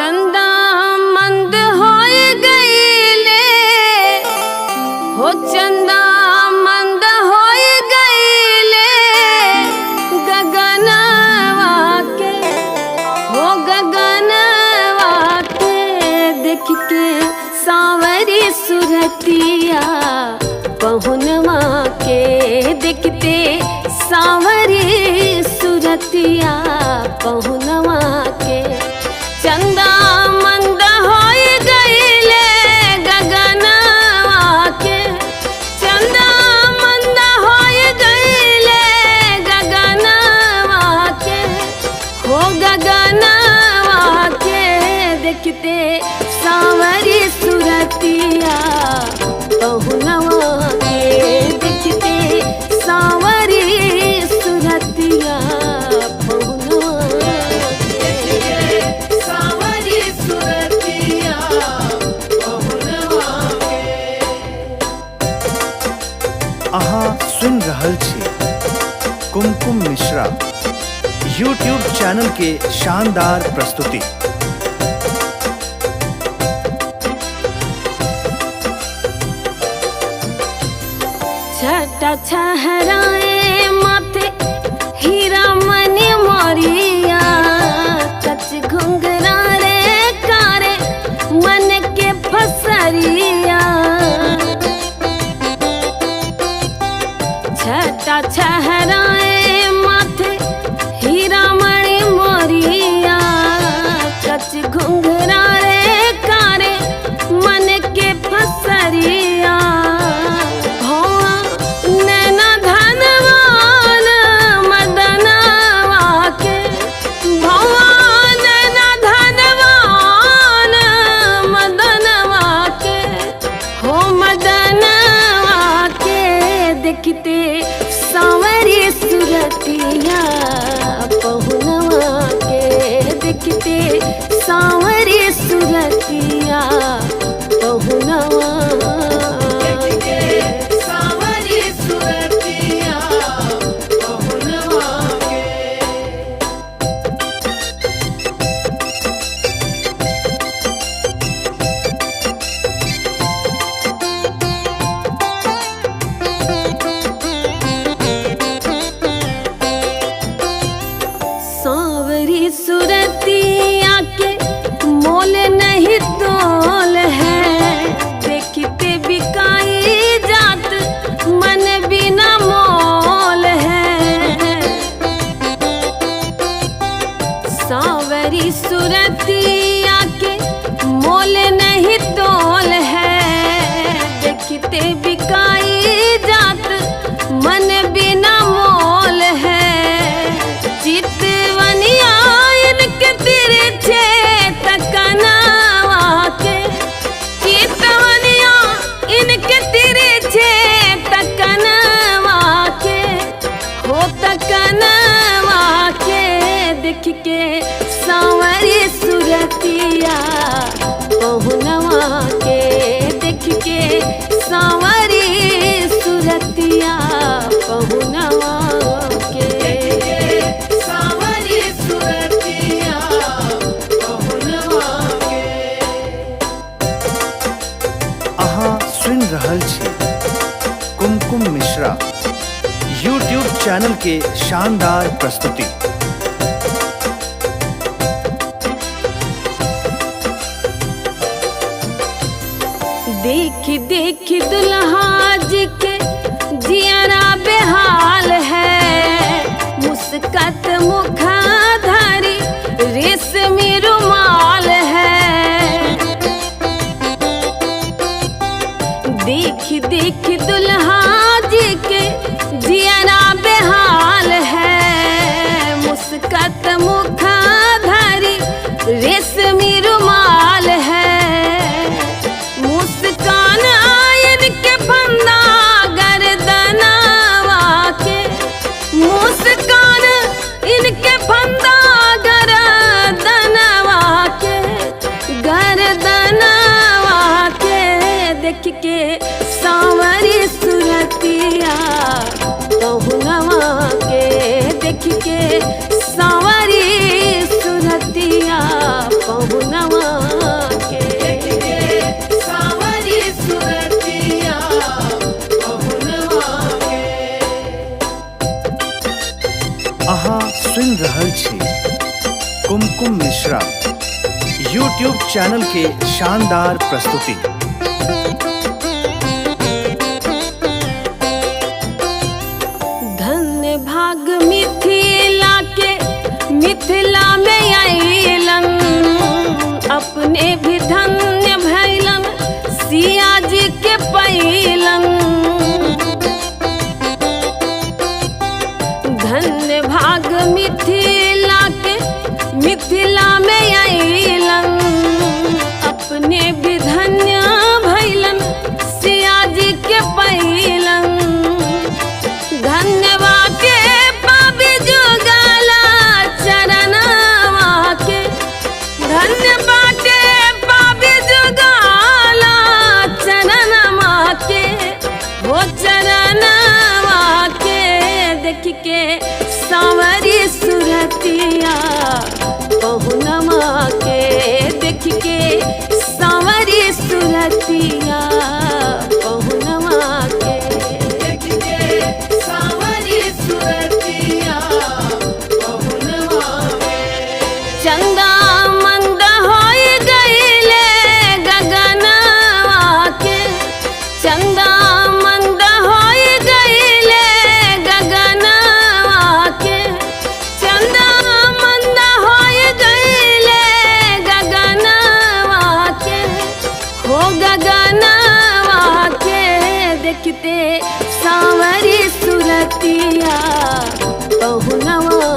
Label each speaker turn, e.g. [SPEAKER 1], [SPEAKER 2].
[SPEAKER 1] चंदा मंद होय गईले हो, चंदा मंद होय गईले गगनवा के हो, गगनवा के देख के सांवरी सुरतिया पहुनवा के देखते सांवरी सुरतिया पहुनवा के। चंदा मंद होय गईले गगनवा के, चंदा मंद होय गईले गगनवा के हो, गगनवा के देखते सांवरी सुरतिया पहुनवा के देखते सांवरी सुरतिया
[SPEAKER 2] अहाँ सुन रहल छी कुमकुम मिश्रा यूट्यूब चैनल के शानदार प्रस्तुति।
[SPEAKER 1] छटा छहराए माथे हीरा मनी मोरिया, कच घुंघरा रे कारे मन के फसरिया। छटा छहराए माथे हीरा मणि मोरिया, कच घुंघरा रे कारे मन के फसरिया। नैना धनवान मदनवा के भौवा, नैना धनवान मदनवा के हो, मदनवा के देखते सांवरी सुरतिया पहुनवा के देखते सांवरी सुरतिया पहुनवा के। सांवरी सुरतिया पहुनवा के। सांवरी सुरतिया के मोल नहीं तोल है, देखते बिकाई जात मन बिना मोल है। सांवरी सुरतिया के मोल नहीं तोल है, देखते बिकाई जात मन बिना मोल है। चितवनिया इनके तिरछे तकनवा के, चितवनिया इनके तिरछे तकनवा के हो, तकनवा के देख के सांवरी सुरतिया पहुनवा के देख के सांवरी सुरतिया पहुनवा के। सांवरी सुरतिया पहुनवा के।
[SPEAKER 2] अहाँ सुन रहल छी कुमकुम मिश्रा यूट्यूब चैनल के शानदार प्रस्तुति।
[SPEAKER 1] देख देख दुल्हा जी के जियरा बेहाल है, मुस्कत मुखधारी रेशमी रुमाल है। देख देख दुल्हा जी के जियरा बेहाल है, मुस्कत मुखधारी रेशमी रुमाल है। मुस्कान आयन के फंदा गर्दनवा के, मुस्कान इनके फंदा गर्दनवा के, गर्दनवा के देख के सांवरी सुरतिया पहुनवा के देख के सांवरी सुरतिया पहुनवा
[SPEAKER 2] कुमकुम मिश्रा YouTube चैनल के शानदार प्रस्तुति।
[SPEAKER 1] धन्य भाग मिथिला के मिथिला में आइलन, अपने भी धन्य भैलन सिया जी के पैलन। धन्य भाग मिथिला के मिथिला में आइलन, अपने भी धन्य भैलन सिया जी के पैलन। धन्यवा के पाबी जुगाला चरणवा के, धन्य बाटे पाबी जुगाला चरणवा के, हो चरणवा के देख के सांवरी सुरतिया पहुनवा के, देख के सांवरी सुरतिया पहुनवा के, देख के सांवरी सुरतिया पहुनवा के। चंदा मंद होई गईले गगनवा के, चंदा मंद होई गईले गगनवा के, चंदा मंद होई गईले गगनवा के, हो गगनवा के देखते सांवरी सुरतिया पहुनवा